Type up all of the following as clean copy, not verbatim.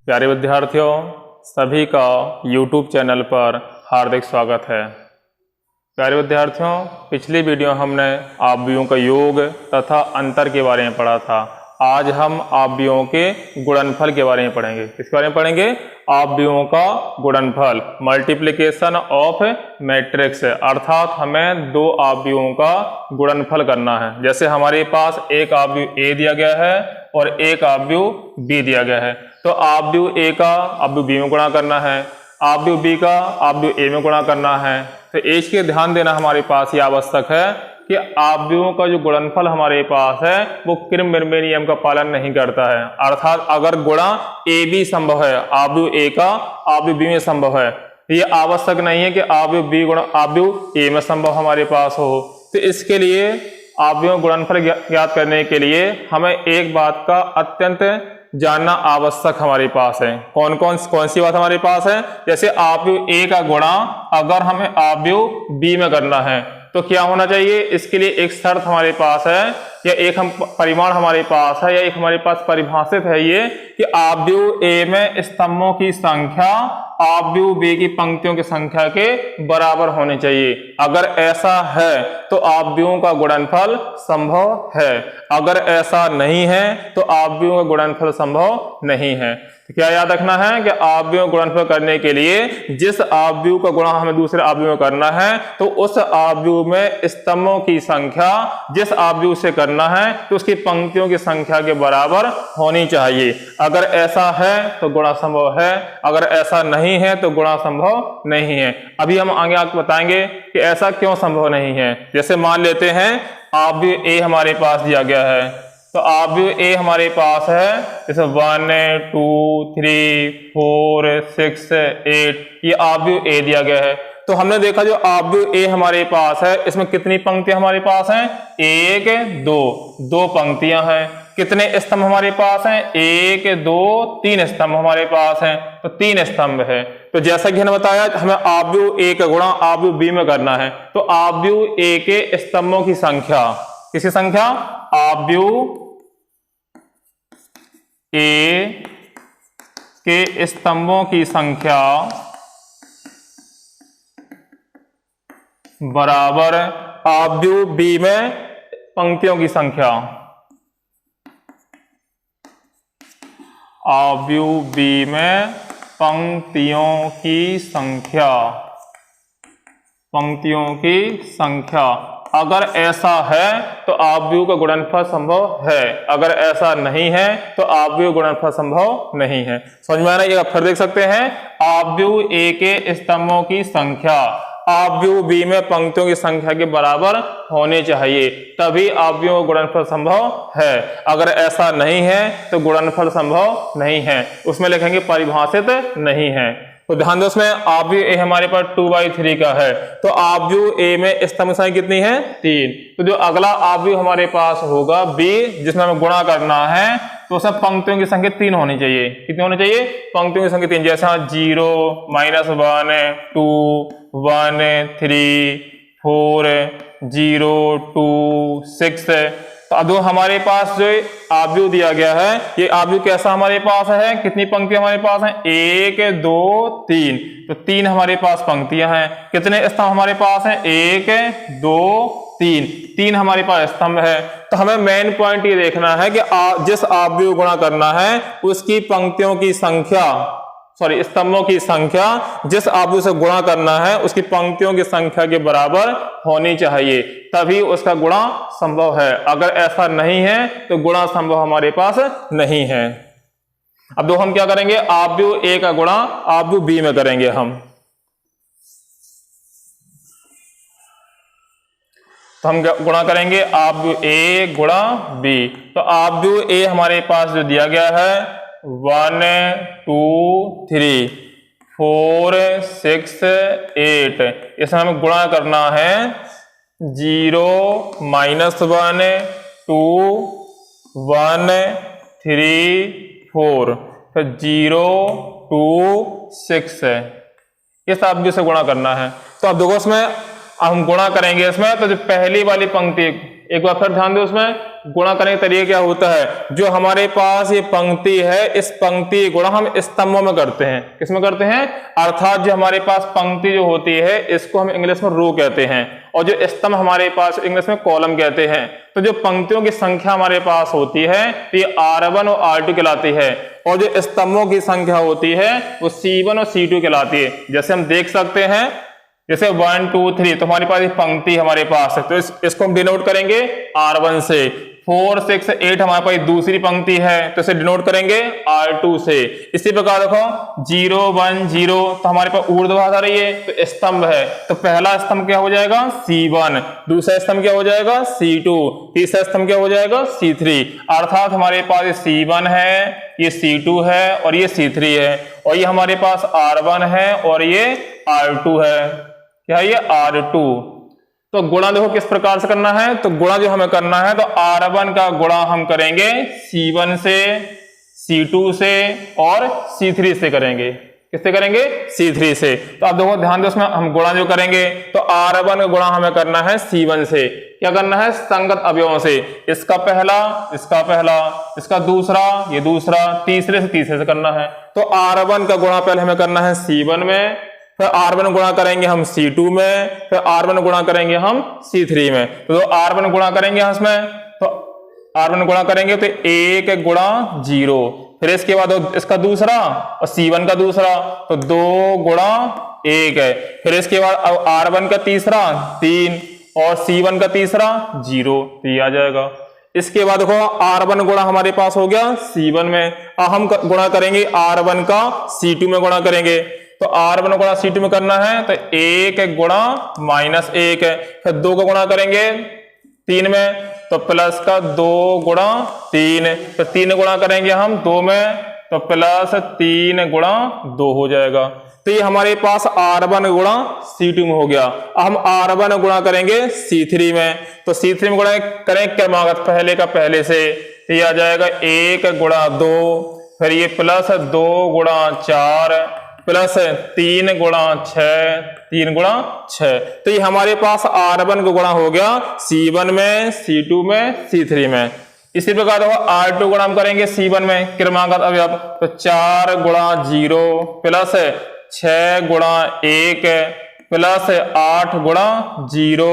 प्यारे विद्यार्थियों, सभी का YouTube चैनल पर हार्दिक स्वागत है। प्यारे विद्यार्थियों, पिछली वीडियो हमने आवयवों का योग तथा अंतर के बारे में पढ़ा था। आज हम आवयवों के गुणनफल के बारे में पढ़ेंगे। किसके बारे में पढ़ेंगे? आवयवों का गुणनफल, मल्टीप्लिकेशन ऑफ मैट्रिक्स, अर्थात हमें दो आवयवों का गुणनफल करना है। जैसे हमारे पास एक आवयव ए दिया गया है और एक आवयव बी दिया गया है, तो आवयव ए का आवयव बी में गुणा करना है, आवयव बी का आवयव ए में गुणा करना है। तो एक के ध्यान देना हमारे पास ये आवश्यक है कि आवयवों का जो गुणनफल हमारे पास है वो क्रम-निर्मेय नियम का पालन नहीं करता है। अर्थात अगर गुणा ए बी संभव है, आवयव ए का आवयव बी में संभव है, ये आवश्यक नहीं है कि आवयव बी गुणा आवयव ए में संभव हमारे पास हो। तो इसके लिए आवयवों गुणनफल ज्ञात करने के लिए हमें एक बात का अत्यंत जानना आवश्यक हमारे पास है। कौन सी बात हमारे पास है? जैसे आवयव ए का गुणा अगर हमें आवयव बी में करना है तो क्या होना चाहिए? इसके लिए एक शर्त हमारे पास है या एक हम परिमाण हमारे पास है या एक हमारे पास परिभाषित है ये कि आवयव ए में स्तंभों की संख्या आवयव बी की पंक्तियों की संख्या के बराबर होनी चाहिए। अगर ऐसा है तो आवयवों का गुणनफल संभव है, अगर ऐसा नहीं है तो आवयवों का गुणनफल संभव नहीं है। तो क्या याद रखना है कि आवयवों का गुणनफल करने के लिए जिस आवयव का गुणा हमें दूसरे आवयव में करना है तो उस आवयव में स्तंभों की संख्या जिस आवयव से करना है तो उसकी पंक्तियों की संख्या के बराबर होनी चाहिए। अगर ऐसा है तो गुणा संभव है, अगर ऐसा नहीं है तो गुणा संभव नहीं है। अभी हम आगे आपको बताएंगे कि ऐसा क्यों संभव नहीं है। जैसे मान लेते हैं आवयव ए हमारे पास दिया गया है, तो आवयव ए हमारे पास है जैसे 1 2 3 4 6 8, ये आवयव ए दिया गया है। तो हमने देखा जो आवयव ए हमारे पास है इसमें कितनी पंक्तियां हमारे पास हैं? 1 2 पंक्तियां हैं। कितने स्तंभ हमारे पास हैं? 1 2 3 स्तंभ हमारे पास हैं, तो 3 स्तंभ है। तो जैसा कि हमने बताया हमें आवयव ए का गुणा आवयव बी में करना है, तो आवयव ए के स्तंभों की संख्या, किसकी संख्या? आवयव ए के स्तंभों की संख्या बराबर आवयव बी में पंक्तियों की संख्या, आवयव बी में पंक्तियों की संख्या, पंक्तियों की संख्या। अगर ऐसा है तो आवयव का गुणनफल संभव है, अगर ऐसा नहीं है तो आवयव गुणनफल संभव नहीं है। समझ में आ रहा है? ये आप फिर देख सकते हैं, आवयव ए के स्तंभों की संख्या आवयव बी में पंक्तियों की संख्या के बराबर होनी चाहिए, तभी आवयवों का गुणनफल संभव है। अगर ऐसा नहीं है तो गुणनफल संभव नहीं है, उसमें लिखेंगे परिभाषित नहीं है। तो ध्यान दो, उसमें आवयव ए हमारे पास 2/3 का है, तो आवयव ए में स्तंभ संख्या कितनी है? 3। तो जो अगला आवयव हमारे पास होगा बी, जिसमें हमें गुणा करना है, तो उसमें पंक्तियों की संख्या 3 होनी चाहिए। कितनी होनी चाहिए? पंक्तियों की संख्या 3। जैसे 0 -1 2 1 3 4 0 2 6। तो अब जो हमारे पास जो आवयव दिया गया है, ये आवयव कैसा हमारे पास है? कितनी पंक्तियां हमारे पास हैं? 1 2 3। तो 3 हमारे पास पंक्तियां हैं। कितने स्तंभ हमारे पास हैं? 1 2 3 हमारे पास स्तंभ है। तो हमें मेन पॉइंट ये देखना है कि जिस आवयव गुणा करना है उसकी पंक्तियों की संख्या, स्तंभों की संख्या जिस आवयव से गुणा करना है उसकी पंक्तियों की संख्या के बराबर होनी चाहिए, तभी उसका गुणा संभव है। अगर ऐसा नहीं है तो गुणा संभव हमारे पास नहीं है। अब हम क्या करेंगे? आवयव ए का गुणा आवयव बी में करेंगे हम। तो हम गुणा करेंगे आवयव ए गुणा बी। तो आवयव ए हमारे पास जो दिया गया है 1 2 3 4 6 8, इसमें हमें गुणा करना है 0 -1 2 1 3 4, फिर 0 2 6, इस आवयव से गुणा करना है। तो अब देखो इसमें हम गुणा करेंगे, इसमें तो जो पहली वाली पंक्ति एक बार फिर ध्यान दो, उसमें गुणा करने का तरीका क्या होता है, जो हमारे पास ये पंक्ति है इस पंक्ति गुणा हम स्तंभों में करते हैं। किसमें करते हैं, अर्थात जो हमारे पास पंक्ति जो होती है इसको हम इंग्लिश में रो कहते हैं और जो स्तंभ हमारे पास इंग्लिश में कॉलम कहते हैं। तो जो पंक्तियों की संख्या हमारे पास होती है तो ये R1 और R2 कहलाती है और जो स्तंभों की संख्या होती है वो C1 और C2 कहलाती है। जैसे हम देख सकते हैं, जैसे 1 2 3 तो हमारे पास ये पंक्ति हमारे पास है, तो इसको हम डिनोट करेंगे R1 से। 4 6 8 हमारे पास दूसरी पंक्ति है तो इसे डिनोट करेंगे R2 से। इसी प्रकार देखो 0 1 0 तो हमारे पास ऊर्ध्वाधर आ रही है तो स्तंभ है, तो पहला स्तंभ क्या हो जाएगा C1, दूसरा स्तंभ क्या हो जाएगा C2, तीसरा स्तंभ क्या हो जाएगा C3। अर्थात हमारे पास ये C1 है, ये C2 है और ये C3 है और ये हमारे पास R1 है और ये R2 है। क्या है ये R2। तो गुणा देखो किस प्रकार से करना है, तो गुणा जो हमें करना है तो R1 का गुणा हम करेंगे C1 से, C2 से और C3 से करेंगे। किससे करेंगे, C3 से। तो आप देखो ध्यान दो, उसमें हम गुणा जो करेंगे तो R1 का गुणा हमें करना है C1 से। क्या करना है, संगत अवयवों से, इसका पहला, इसका पहला, इसका दूसरा, ये दूसरा, तीसरे से तीसरे से करना है। तो R1 का गुणा पहले हमें करना है C1 में, फिर R1 गुणा करेंगे हम C2 में, फिर R1 गुणा करेंगे हम C3 में। तो R1 गुणा करेंगे इसमें, तो R1 गुणा करेंगे तो 1 गुणा 0, फिर इसके बाद इसका दूसरा और C1 का दूसरा तो 2 गुणा 1 है, फिर इसके बाद R1 का तीसरा 3 और C1 का तीसरा 0, तो ये आ जाएगा। इसके बाद देखो R1 गुणा हमारे पास हो गया C1 में, अब हम गुणा करेंगे R1 का C2 में गुणा करेंगे। तो R1 गुणा C2 में करना है तो 1 गुणा -1 है, फिर 2 का गुणा करेंगे 3 में तो प्लस का 2 गुणा 3, तो 3 गुणा करेंगे हम 2 में तो प्लस 3 गुणा 2 हो जाएगा। तो ये हमारे पास R1 गुणा C2 में हो गया। अब हम R1 गुणा करेंगे C3 में, तो C3 में गुणा करें क्रमागत पहले का पहले से, तो ये आ जाएगा 1 गुणा 2, फिर ये प्लस 2 गुणा 4 प्लस 3 गुणा 6, 3 गुणा 6। तो ये हमारे पास R1 का गुणा हो गया C1 में, C2 में, C3 में। इसी प्रकार R2 गुणा हम करेंगे C1 में क्रमागत अवयव, तो 4 गुणा 0 प्लस 6 गुणा 1 प्लस 8 गुणा 0।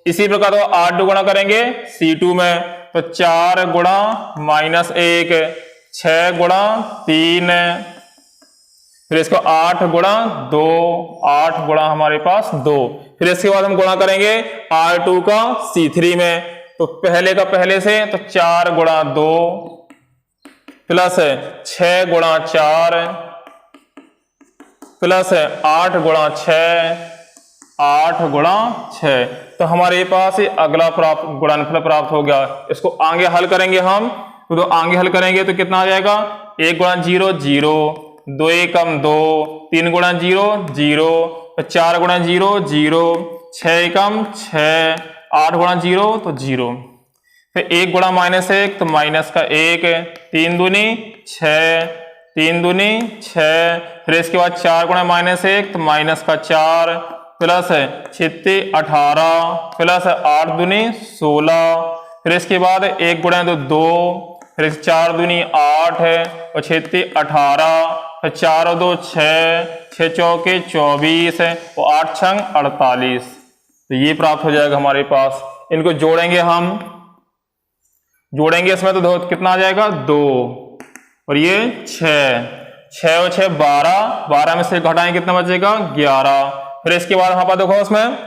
इसी प्रकार R2 गुणा करेंगे C2 में तो 4 गुणा -1, 6 गुणा 3, फिर इसको 8 गुणा 2, 8 गुणा हमारे पास 2। फिर इसके बाद हम गुणा करेंगे R2 का C3 में, तो पहले का पहले से तो 4 गुणा 2 प्लस 6 गुणा 4 प्लस 8 गुणा 6, 8 गुणा 6। तो हमारे पास ये अगला गुणनफल प्राप्त हो गया। इसको आगे हल करेंगे हम, तो आगे हल करेंगे तो कितना आ जाएगा, 1 गुणा 0 0, 2 एकम 2, 3 गुणा 0 0, 4 गुणा 0 0, 6 एकम 6, 8 गुणा 0 तो 0, फिर 1 गुणा -1 तो माइनस का 1, 3 दूनी 6, 3 दूनी 6, फिर इसके बाद 4 गुणा -1 तो माइनस का 4 प्लस 6 18 प्लस 8 दूनी 16, फिर इसके बाद 1 गुणा 2, फिर 4 दूनी 8 और 6 18, फिर 4 और 2 6, 6 चौके 24 और 8 छंग 48। तो ये प्राप्त हो जाएगा हमारे पास। इनको जोड़ेंगे हम, जोड़ेंगे इसमें तो कितना आ जाएगा 2 और ये 6 और 6 12, 12 में से घटाएंगे कितना बचेगा 11। फिर इसके बाद यहाँ पर देखो उसमें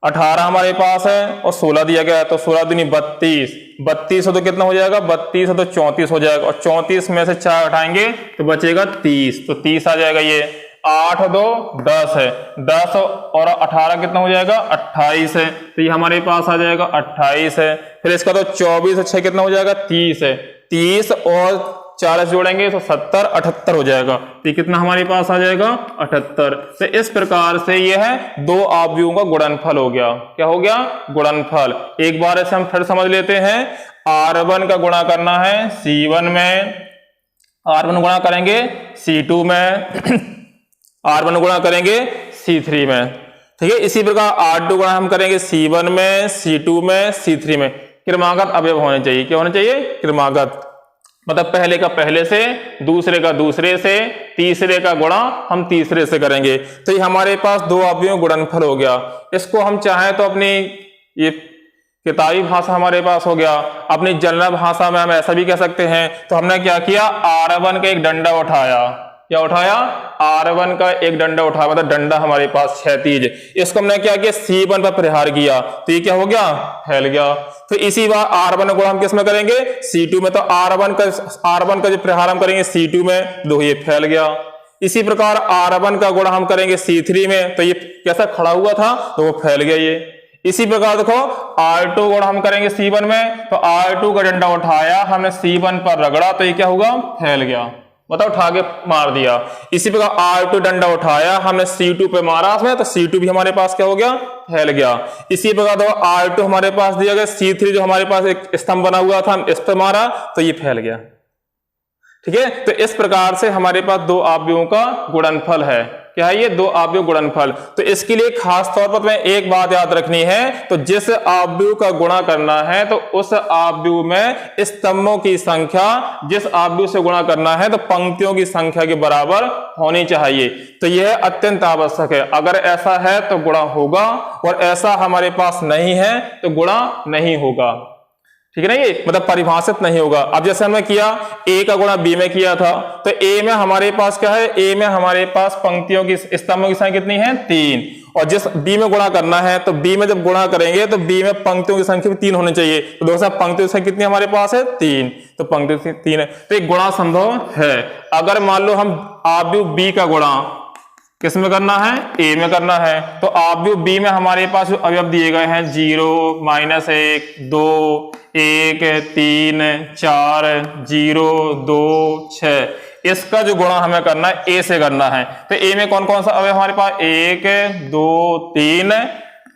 18 हमारे पास है और 16 दिया गया है, तो 16 दूनी 32, 32 हो तो कितना हो जाएगा 32 हो तो 34 हो जाएगा और 34 में से 4 हटाएंगे तो बचेगा 30, तो 30 आ जाएगा। ये 8 2 10 है, 10 और 18 कितना हो जाएगा 28 है, तो ये हमारे पास आ जाएगा 28 है। फिर इसका तो 24 और 6 कितना हो जाएगा 30 है, 30 और 40 जोड़ेंगे तो 70 78 हो जाएगा, तो ये कितना हमारे पास आ जाएगा 78। तो इस प्रकार से यह है 2 अवयवों का गुणनफल हो गया। क्या हो गया, गुणनफल। एक बार ऐसे हम फिर समझ लेते हैं। R1 का गुणा करना है C1 में, R1 गुणा करेंगे C2 में, R1 गुणा करेंगे C3 में। ठीक है। इसी प्रकार R2 गुणा हम करेंगे C1 में, C2 में, C3 में। क्रमागत अवयव होने चाहिए। क्या होने चाहिए? क्रमागत, मतलब पहले का पहले से, दूसरे का दूसरे से, तीसरे का गुणा हम तीसरे से करेंगे। तो ये हमारे पास दो अवयवों गुणनफल हो गया। इसको हम चाहें तो अपनी ये किताबी भाषा हमारे पास हो गया, अपनी जनरल भाषा में हम ऐसा भी कह सकते हैं। तो हमने क्या किया, R1 का एक डंडा उठाया। क्या उठाया? R1 का एक डंडा उठाया, मतलब डंडा हमारे पास क्षैतिज। इसको हमने क्या किया, C1 पर प्रहार किया, तो ये क्या हो गया, फैल गया। तो इसी बार R1 गुणा हम किस में करेंगे, C2 में। तो R1 का जो प्रहार हम करेंगे C2 में, दो ये फैल गया। इसी प्रकार R1 का गुणा हम करेंगे C3 में, तो ये कैसा खड़ा हुआ था, तो वो फैल गया ये। इसी प्रकार देखो R2 गुणा हम करेंगे C1 में, तो R2 का डंडा उठाया हमने C1 पर रगड़ा, तो ये क्या होगा, फैल गया, मतलब उठा के मार दिया। इसी प्रकार R2 डंडा उठाया हमने C2 पे मारा उसमें, तो C2 भी हमारे पास क्या हो गया, फैल गया। इसी प्रकार देखो R2 हमारे पास दिया गया, C3 जो हमारे पास एक स्तंभ बना हुआ था, हम इस पे मारा तो ये फैल गया। ठीक है। तो इस प्रकार से हमारे पास दो अवयवों का गुणनफल है। क्या है ये, दो अवयव गुणनफल। तो इसके लिए खास तौर पर तुम्हें एक बात याद रखनी है, तो जिस अवयव का गुणा करना है तो उस अवयव में स्तंभों की संख्या, जिस अवयव से गुणा करना है तो पंक्तियों की संख्या के बराबर होनी चाहिए। तो यह अत्यंत आवश्यक है। अगर ऐसा है तो गुणा होगा, और ऐसा हमारे पास नहीं है तो गुणा नहीं होगा। ठीक है ना, ये मतलब परिभाषित नहीं होगा। अब जैसे हमने किया A का गुणा B में किया था, तो A में हमारे पास क्या है, A में हमारे पास पंक्तियों की, स्तंभों की संख्या कितनी है, 3। और जिस B में गुणा करना है तो B में जब गुणा करेंगे तो B में पंक्तियों की संख्या भी 3 होनी चाहिए। तो दोस्तों पंक्तियों की संख्या कितनी हमारे पास है, 3। तो पंक्ति 3 है, तो एक गुणा संभव है। अगर मान लो हम अवयव B का गुणा किस में करना है, A में करना है, तो अवयव B में हमारे पास जो अवयव दिए गए हैं 0, -1, 2, 1, 3, 4, 0, 2, 6, इसका जो गुणा हमें करना है A से करना है। तो A में कौन कौन सा अवयव हमारे पास, 1, 2, 3,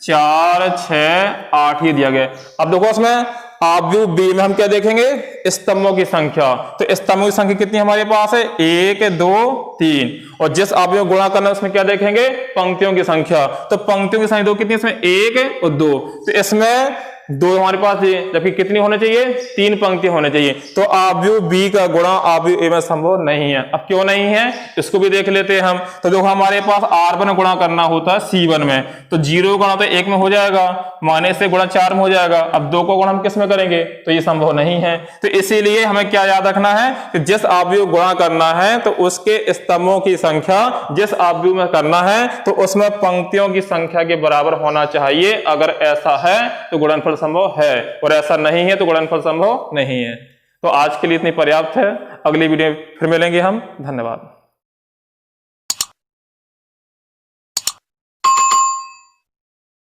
4, 6, 8 ही दिया गया। अब देखो उसमें अवयव B में हम क्या देखेंगे, स्तंभों की संख्या। तो स्तंभों की संख्या कितनी हमारे पास है, 1, 2, 3। और जिस अवयव गुणा करना है उसमें क्या देखेंगे, पंक्तियों की संख्या। तो पंक्तियों की संख्या दो कितनी, इसमें 1 और 2। तो इसमें 2 हमारे पास है, जबकि कितनी होने चाहिए, 3 पंक्ति होने चाहिए। तो अवयव B का गुणा अवयव A में संभव नहीं है। अब क्यों नहीं है, इसको भी देख लेते हैं हम। तो देखो हमारे पास R1 गुणा करना होता है C1 में, तो 0 गुणा तो 1 में हो जाएगा, माइनस से गुणा 4 में हो जाएगा। अब 2 को गुणा हम किस में करेंगे, तो ये संभव नहीं है। तो इसीलिए हमें क्या याद रखना है कि जिस अवयव गुणा करना है तो उसके स्तंभों की संख्या जिस अवयव में करना है तो उसमें पंक्तियों की संख्या के बराबर होना चाहिए। अगर ऐसा है तो गुणनफल संभव है, और ऐसा नहीं है तो गुणनफल संभव नहीं है। तो आज के लिए इतनी पर्याप्त है। अगली वीडियो में फिर मिलेंगे हम। धन्यवाद।